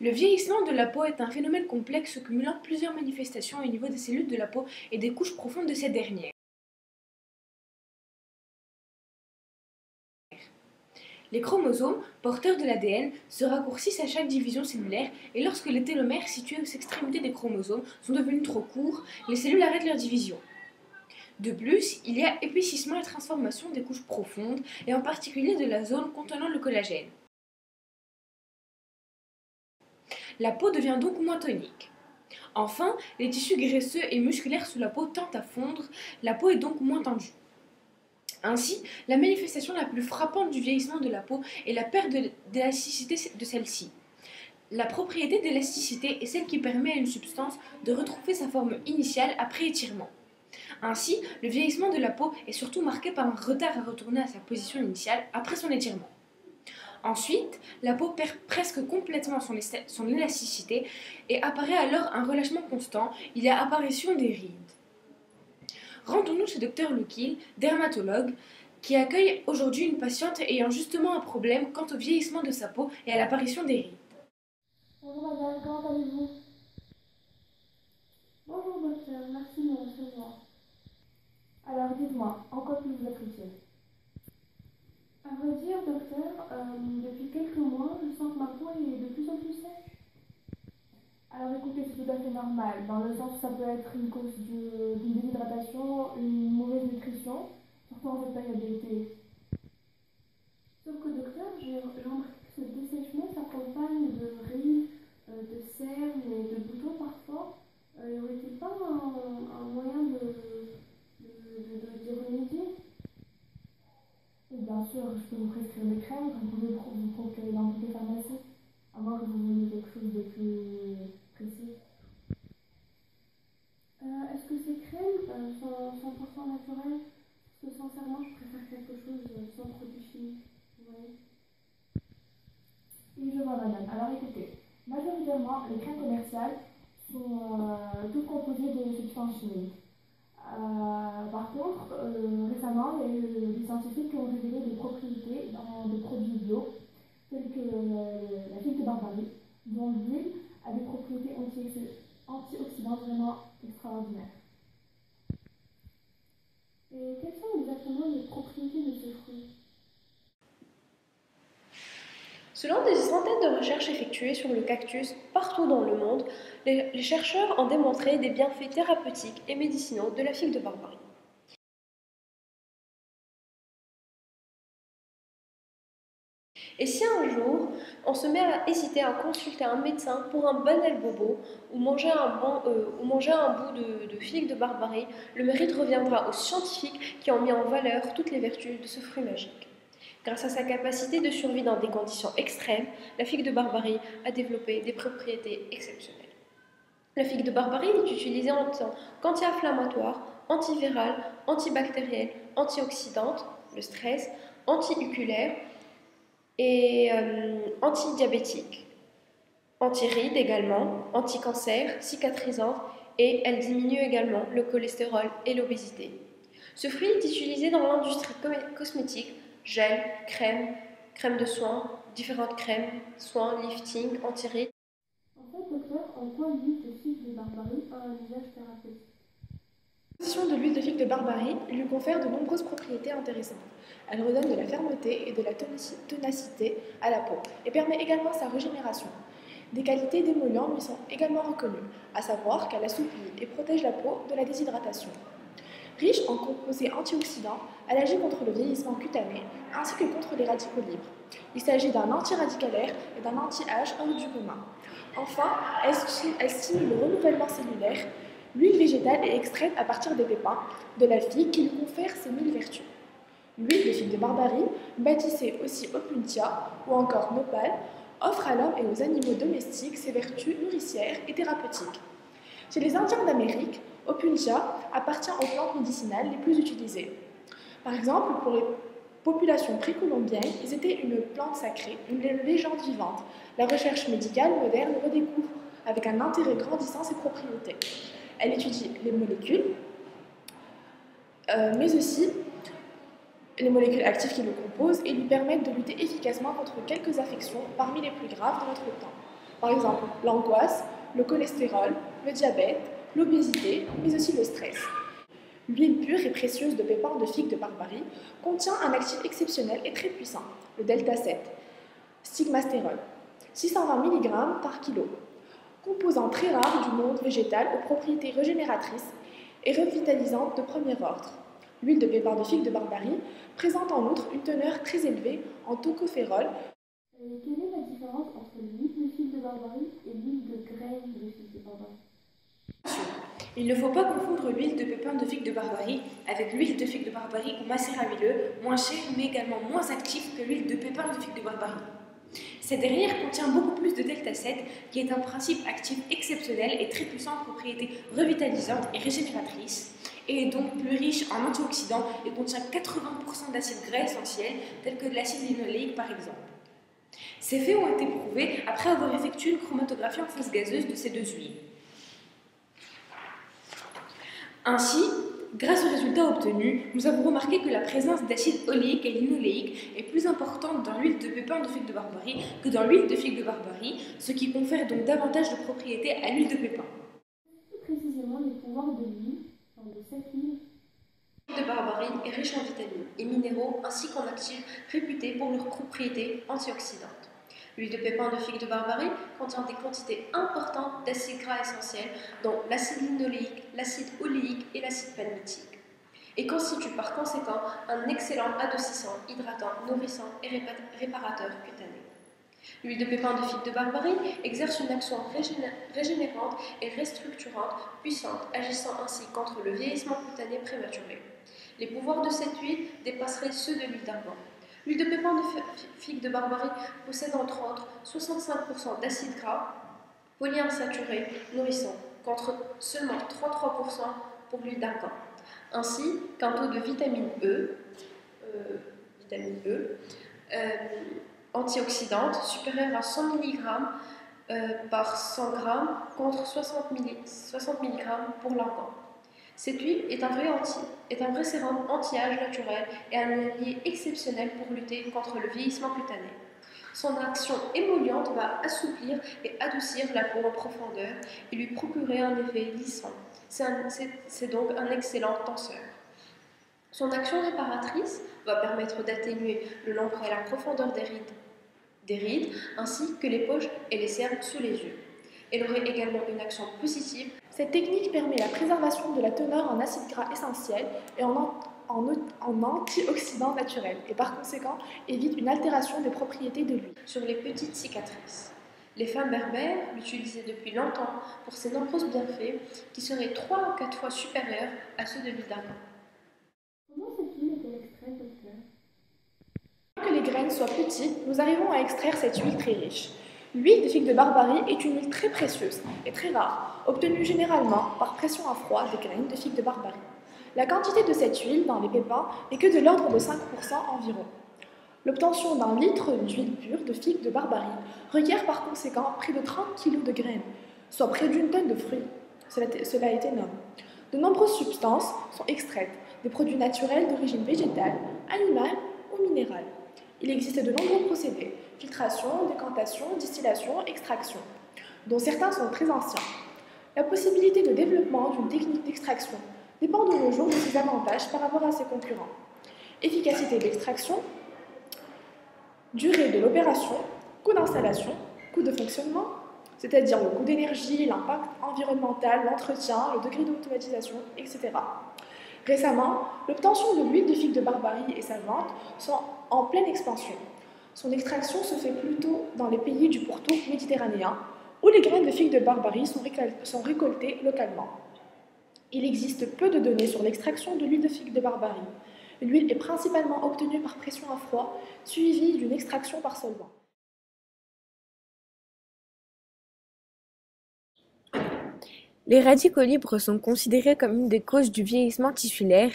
Le vieillissement de la peau est un phénomène complexe cumulant plusieurs manifestations au niveau des cellules de la peau et des couches profondes de ces dernières. Les chromosomes, porteurs de l'ADN, se raccourcissent à chaque division cellulaire et lorsque les télomères situés aux extrémités des chromosomes sont devenus trop courts, les cellules arrêtent leur division. De plus, il y a épaississement et transformation des couches profondes et en particulier de la zone contenant le collagène. La peau devient donc moins tonique. Enfin, les tissus graisseux et musculaires sous la peau tendent à fondre, la peau est donc moins tendue. Ainsi, la manifestation la plus frappante du vieillissement de la peau est la perte d'élasticité de celle-ci. La propriété d'élasticité est celle qui permet à une substance de retrouver sa forme initiale après étirement. Ainsi, le vieillissement de la peau est surtout marqué par un retard à retourner à sa position initiale après son étirement. Ensuite, la peau perd presque complètement son élasticité et apparaît alors un relâchement constant, il y a apparition des rides. Rendons-nous chez Dr Loukil, dermatologue, qui accueille aujourd'hui une patiente ayant justement un problème quant au vieillissement de sa peau et à l'apparition des rides. Bonjour madame, comment allez-vous? Bonjour docteur, merci de me recevoir. Alors dites-moi, en quoi puis-je vous être utile? À vrai dire docteur, depuis quelques mois, je sens que ma peau est de plus en plus sèche. Alors écoutez, c'est tout à fait normal, dans le sens où ça peut être une cause d'une déshydratation, une mauvaise nutrition, surtout en cette période d'été. Sauf que docteur, j'ai remarqué que ce dessèchement s'accompagne de rides, de cernes et de boutons parfois. Y aurait-il pas un moyen d'y remédier? Et bien sûr, je peux vous prescrire des crèmes, vous pouvez vous procurer dans toutes les pharmacies, à moins que vous vouliez quelque chose de plus précis. Est-ce que ces crèmes sont 100% naturelles? Parce que sincèrement, je préfère quelque chose sans produits chimiques. Vous voyez? Oui, je vois madame. Alors écoutez, majoritairement, les crèmes commerciales sont toutes composées de substances chimiques. Par contre, récemment, il y a eu des scientifiques qui ont révélé des propriétés dans des produits bio, tels que la figue de Barbarie, dont l'huile a des propriétés antioxydantes vraiment extraordinaires. Et quelles sont exactement les propriétés de ce fruit? Selon des centaines de recherches effectuées sur le cactus partout dans le monde, les chercheurs ont démontré des bienfaits thérapeutiques et médicinaux de la figue de Barbarie. Et si un jour, on se met à hésiter à consulter un médecin pour un banal bobo ou manger un bout de figue de Barbarie, le mérite reviendra aux scientifiques qui ont mis en valeur toutes les vertus de ce fruit magique. Grâce à sa capacité de survie dans des conditions extrêmes, la figue de Barbarie a développé des propriétés exceptionnelles. La figue de Barbarie est utilisée en tant qu'anti-inflammatoire, antivirale, antibactérienne, antioxydante, le stress, anti-uculaire et antidiabétique, anti-rides également, anti-cancer, cicatrisante et elle diminue également le cholestérol et l'obésité. Ce fruit est utilisé dans l'industrie cosmétique, gel, crème de soins, différentes crèmes, soins, lifting, anti-rides. En fait, docteur, en quoi l'huile de figue de Barbarie a un usage thérapeutique? L'utilisation de l'huile de figue de Barbarie lui confère de nombreuses propriétés intéressantes. Elle redonne de la fermeté et de la ténacité à la peau et permet également sa régénération. Des qualités d'émollient lui sont également reconnues, à savoir qu'elle assouplit et protège la peau de la déshydratation. Riche en composés antioxydants, elle agit contre le vieillissement cutané ainsi que contre les radicaux libres. Il s'agit d'un antiradicalaire et d'un anti-âge hors du commun. Enfin, elle stimule le renouvellement cellulaire. L'huile végétale est extraite à partir des pépins de la figue qui lui confèrent ses 1000 vertus. L'huile de figue de Barbarie, baptisée aussi Opuntia ou encore Nopal, offre à l'homme et aux animaux domestiques ses vertus nourricières et thérapeutiques. Chez les Indiens d'Amérique, Opuntia appartient aux plantes médicinales les plus utilisées. Par exemple, pour les populations précolombiennes, ils étaient une plante sacrée, une légende vivante. La recherche médicale moderne redécouvre avec un intérêt grandissant ses propriétés. Elle étudie les molécules, mais aussi les molécules actives qui le composent et lui permettent de lutter efficacement contre quelques affections parmi les plus graves de notre temps. Par exemple, l'angoisse, le cholestérol, le diabète, l'obésité, mais aussi le stress. L'huile pure et précieuse de pépins de figue de Barbarie contient un actif exceptionnel et très puissant, le delta-7, stigmastérol, 620 mg par kilo, composant très rare du monde végétal aux propriétés régénératrices et revitalisantes de premier ordre. L'huile de pépins de figue de Barbarie présente en outre une teneur très élevée en tocophérol. Quelle est la différence entre l'huile de figue de Barbarie et l'huile de graines de figue de Barbarie? Il ne faut pas confondre l'huile de pépins de figue de Barbarie avec l'huile de figue de Barbarie ou macérat huileux, moins cher mais également moins actif que l'huile de pépins de figue de Barbarie. Cette dernière contient beaucoup plus de delta-7, qui est un principe actif exceptionnel et très puissant en propriétés revitalisantes et régénératrices, et est donc plus riche en antioxydants et contient 80% d'acides gras essentiels, tels que de l'acide linoléique par exemple. Ces faits ont été prouvés après avoir effectué une chromatographie en phase gazeuse de ces deux huiles. Ainsi, grâce aux résultats obtenus, nous avons remarqué que la présence d'acide oléique et linoléique est plus importante dans l'huile de pépins de figue de Barbarie que dans l'huile de figue de Barbarie, ce qui confère donc davantage de propriétés à l'huile de pépins. Plus précisément les pouvoirs de l'huile, de cette huile. L'huile de Barbarie est riche en vitamines et minéraux ainsi qu'en actifs réputés pour leurs propriétés antioxydantes. L'huile de pépins de figue de Barbarie contient des quantités importantes d'acides gras essentiels, dont l'acide linoléique, l'acide oléique et l'acide palmitique, et constitue par conséquent un excellent adoucissant, hydratant, nourrissant et réparateur cutané. L'huile de pépins de figue de Barbarie exerce une action régénérante et restructurante puissante, agissant ainsi contre le vieillissement cutané prématuré. Les pouvoirs de cette huile dépasseraient ceux de l'huile d'argan. L'huile de pépins de figue de Barbarie possède entre autres 65% d'acides gras polyinsaturés nourrissants, contre seulement 33% pour l'huile d'argan, ainsi qu'un taux de vitamine E, antioxydante supérieur à 100 mg par 100 g contre 60 mg pour l'argan. Cette huile est un vrai sérum anti-âge naturel et un allié exceptionnel pour lutter contre le vieillissement cutané. Son action émolliente va assouplir et adoucir la peau en profondeur et lui procurer un effet lissant. C'est donc un excellent tenseur. Son action réparatrice va permettre d'atténuer le nombre et la profondeur des rides ainsi que les poches et les cernes sous les yeux. Elle aurait également une action positive. Cette technique permet la préservation de la teneur en acides gras essentiels et en antioxydants naturels et par conséquent évite une altération des propriétés de l'huile. Sur les petites cicatrices. Les femmes berbères l'utilisaient depuis longtemps pour ses nombreux bienfaits qui seraient 3 ou 4 fois supérieurs à ceux de l'huile d'argan. Comment cette huile est-elle extraite, docteur? Pour que les graines soient petites, nous arrivons à extraire cette huile très riche. L'huile de figue de Barbarie est une huile très précieuse et très rare, obtenue généralement par pression à froid des graines de figue de Barbarie. La quantité de cette huile dans les pépins n'est que de l'ordre de 5% environ. L'obtention d'un litre d'huile pure de figue de Barbarie requiert par conséquent près de 30 kg de graines, soit près d'une tonne de fruits. Cela est énorme. De nombreuses substances sont extraites, des produits naturels d'origine végétale, animale ou minérale. Il existe de nombreux procédés, filtration, décantation, distillation, extraction, dont certains sont très anciens. La possibilité de développement d'une technique d'extraction dépend de nos jours de ses avantages par rapport à ses concurrents. Efficacité d'extraction, durée de l'opération, coût d'installation, coût de fonctionnement, c'est-à-dire le coût d'énergie, l'impact environnemental, l'entretien, le degré d'automatisation, etc. Récemment, l'obtention de l'huile de figue de Barbarie et sa vente sont en pleine expansion. Son extraction se fait plutôt dans les pays du pourtour méditerranéen, où les graines de figue de Barbarie sont récoltées localement. Il existe peu de données sur l'extraction de l'huile de figue de Barbarie. L'huile est principalement obtenue par pression à froid, suivie d'une extraction par solvant. Les radicaux libres sont considérés comme une des causes du vieillissement tissulaire,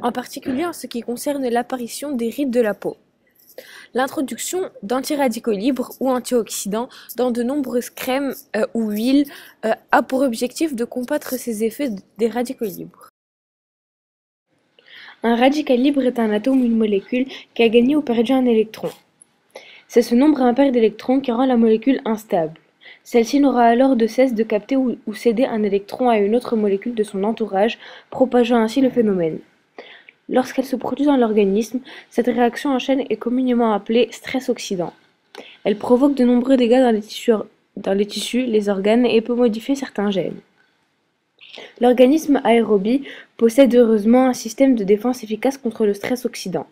en particulier en ce qui concerne l'apparition des rides de la peau. L'introduction d'antiradicaux libres ou antioxydants dans de nombreuses crèmes ou huiles a pour objectif de combattre ces effets des radicaux libres. Un radical libre est un atome ou une molécule qui a gagné ou perdu un électron. C'est ce nombre impair d'électrons qui rend la molécule instable. Celle-ci n'aura alors de cesse de capter ou céder un électron à une autre molécule de son entourage, propageant ainsi le phénomène. Lorsqu'elle se produit dans l'organisme, cette réaction en chaîne est communément appelée stress-oxydant. Elle provoque de nombreux dégâts dans les tissus, les organes et peut modifier certains gènes. L'organisme aérobie possède heureusement un système de défense efficace contre le stress oxydant.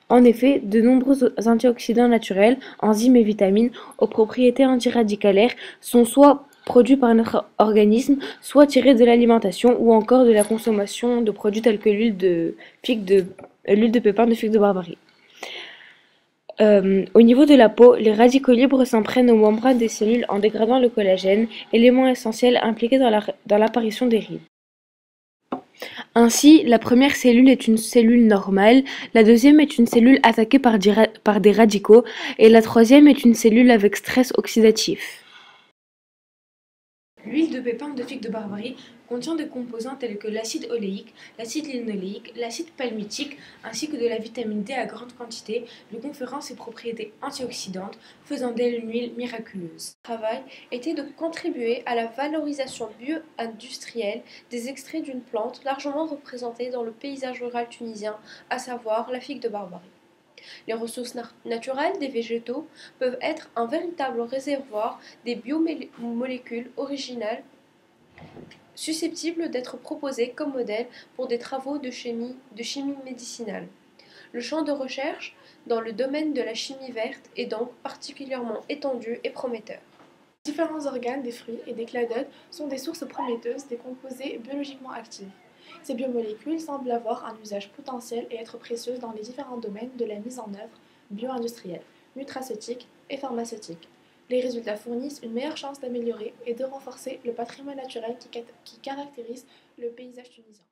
En effet, de nombreux antioxydants naturels, enzymes et vitamines aux propriétés antiradicalaires sont soit produits par notre organisme, soit tirés de l'alimentation ou encore de la consommation de produits tels que l'huile de pépin de figue de Barbarie. Au niveau de la peau, les radicaux libres s'en prennent aux membranes des cellules en dégradant le collagène, élément essentiel impliqué dans l'apparition des rides. Ainsi, la première cellule est une cellule normale, la deuxième est une cellule attaquée par des radicaux, et la troisième est une cellule avec stress oxydatif. L'huile de pépin de figue de Barbarie contient des composants tels que l'acide oléique, l'acide linoléique, l'acide palmitique, ainsi que de la vitamine D à grande quantité, lui conférant ses propriétés antioxydantes, faisant d'elle une huile miraculeuse. Le travail était de contribuer à la valorisation bio-industrielle des extraits d'une plante largement représentée dans le paysage rural tunisien, à savoir la figue de Barbarie. Les ressources naturelles des végétaux peuvent être un véritable réservoir des biomolécules originales susceptibles d'être proposées comme modèle pour des travaux de chimie médicinale. Le champ de recherche dans le domaine de la chimie verte est donc particulièrement étendu et prometteur. Différents organes des fruits et des cladodes sont des sources prometteuses des composés biologiquement actifs. Ces biomolécules semblent avoir un usage potentiel et être précieuses dans les différents domaines de la mise en œuvre bio-industrielle, nutraceutique et pharmaceutique. Les résultats fournissent une meilleure chance d'améliorer et de renforcer le patrimoine naturel qui caractérise le paysage tunisien.